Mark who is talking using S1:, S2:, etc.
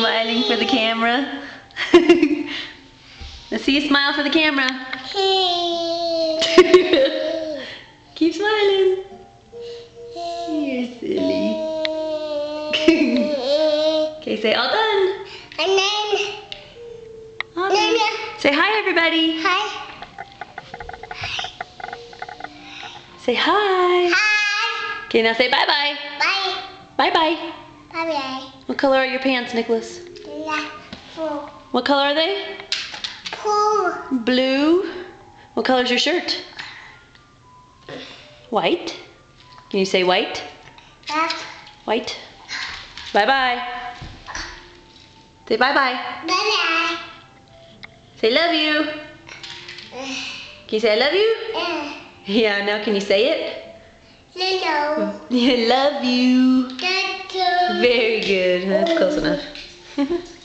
S1: smiling for the camera? Let's see you smile for the camera. Keep smiling. You're silly. Okay, say all done.
S2: And then,
S1: All done. Say hi, everybody.
S2: hi.
S1: Say hi.
S2: Hi.
S1: Okay, now say bye-bye.
S2: Bye.
S1: Bye-bye.
S2: Bye-bye.
S1: What color are your pants, Nicholas?
S2: Full.
S1: What color are they?
S2: Pool.
S1: Blue. What color is your shirt? White. Can you say white? White. Bye-bye. Say bye-bye.
S2: Bye-bye.
S1: Say love you. Can you say I love you? Yeah, now can you say it?
S2: Hello.
S1: I love you.
S2: Thank you.
S1: Very good. That's close enough.